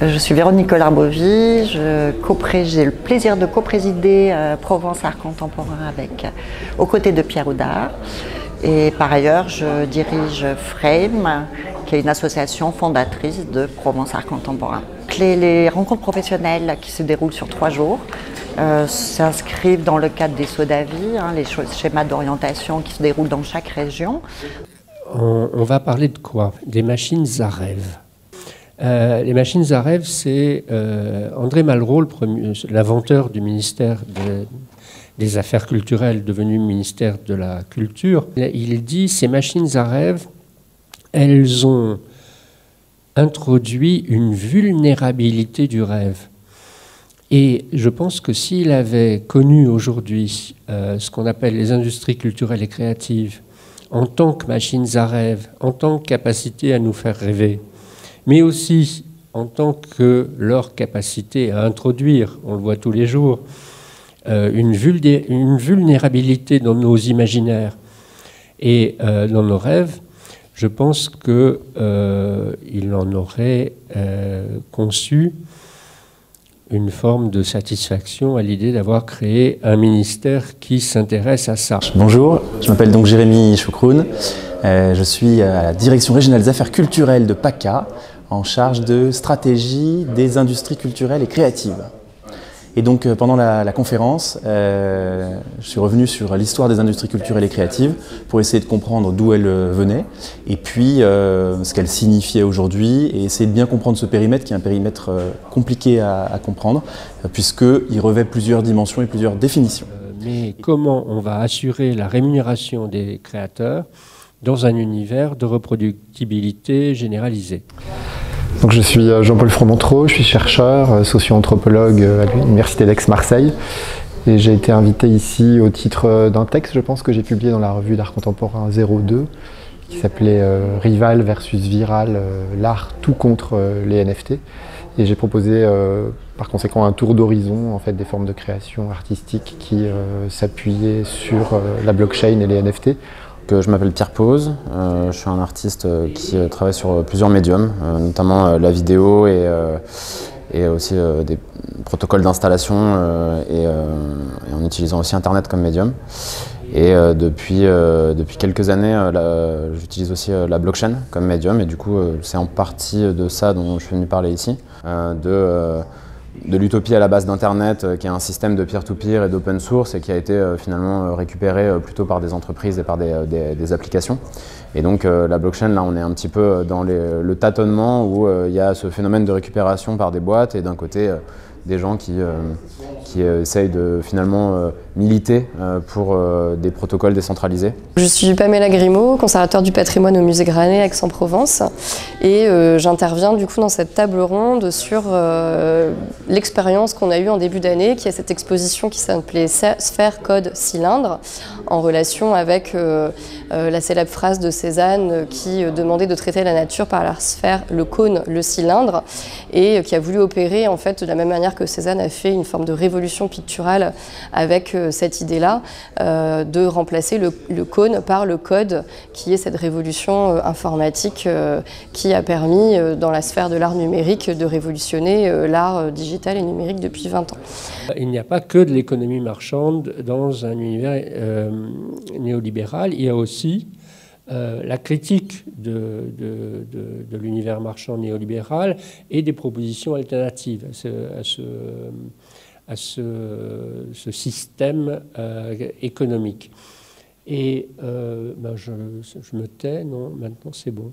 Je suis Véronique Collard-Bovy, j'ai le plaisir de coprésider Provence Art Contemporain aux côtés de Pierre Oudard. Et par ailleurs, je dirige Frame, qui est une association fondatrice de Provence Art Contemporain. Les rencontres professionnelles qui se déroulent sur 3 jours s'inscrivent dans le cadre des sauts d'avis, les schémas d'orientation qui se déroulent dans chaque région. On va parler de quoi? Des machines à rêve. Les machines à rêve, c'est André Malraux, l'inventeur du ministère des Affaires culturelles, devenu ministère de la Culture. Il dit ces machines à rêve, elles ont introduit une vulnérabilité du rêve. Et je pense que s'il avait connu aujourd'hui ce qu'on appelle les industries culturelles et créatives en tant que machines à rêve, en tant que capacité à nous faire rêver, mais aussi en tant que leur capacité à introduire, on le voit tous les jours, une vulnérabilité dans nos imaginaires et dans nos rêves, je pense qu'il en aurait conçu une forme de satisfaction à l'idée d'avoir créé un ministère qui s'intéresse à ça. Bonjour, je m'appelle donc Jérémy Choucroune. Je suis à la Direction régionale des affaires culturelles de PACA, en charge de stratégie des industries culturelles et créatives. Et donc pendant la conférence, je suis revenu sur l'histoire des industries culturelles et créatives pour essayer de comprendre d'où elles venaient et puis ce qu'elles signifiaient aujourd'hui et essayer de bien comprendre ce périmètre qui est un périmètre compliqué à comprendre puisqu'il revêt plusieurs dimensions et plusieurs définitions. Mais comment on va assurer la rémunération des créateurs dans un univers de reproductibilité généralisée? Donc je suis Jean-Paul Fromentreau, je suis chercheur, socio-anthropologue à l'Université d'Aix-Marseille et j'ai été invité ici au titre d'un texte, je pense, que j'ai publié dans la revue d'art contemporain 02 qui s'appelait Rival versus Viral, l'art tout contre les NFT. Et j'ai proposé par conséquent un tour d'horizon en fait, des formes de création artistique qui s'appuyaient sur la blockchain et les NFT. Je m'appelle Pierre Pose, je suis un artiste qui travaille sur plusieurs médiums, notamment la vidéo et aussi des protocoles d'installation et en utilisant aussi Internet comme médium. Et depuis quelques années, j'utilise aussi la blockchain comme médium et du coup c'est en partie de ça dont je suis venu parler ici, de l'utopie à la base d'Internet, qui est un système de peer-to-peer et d'open source et qui a été finalement récupéré plutôt par des entreprises et par des applications. Et donc la blockchain, là on est un petit peu dans le tâtonnement où il y a ce phénomène de récupération par des boîtes et d'un côté des gens qui essayent de finalement militer pour des protocoles décentralisés. Je suis Pamela Grimaud, conservateur du patrimoine au musée Granet à Aix-en-Provence et j'interviens du coup dans cette table ronde sur l'expérience qu'on a eue en début d'année, qui est cette exposition qui s'appelait Sphère, Code, Cylindre, en relation avec la célèbre phrase de Cézanne qui demandait de traiter la nature par la sphère, le cône, le cylindre, et qui a voulu opérer en fait de la même manière que Cézanne a fait une forme de révolution picturale avec cette idée-là de remplacer le cône par le code, qui est cette révolution informatique qui a permis dans la sphère de l'art numérique de révolutionner l'art digital et numérique depuis 20 ans. Il n'y a pas que de l'économie marchande dans un univers néolibéral, il y a aussi la critique de l'univers marchand néolibéral et des propositions alternatives à ce système économique. Et je me tais, non, maintenant c'est bon.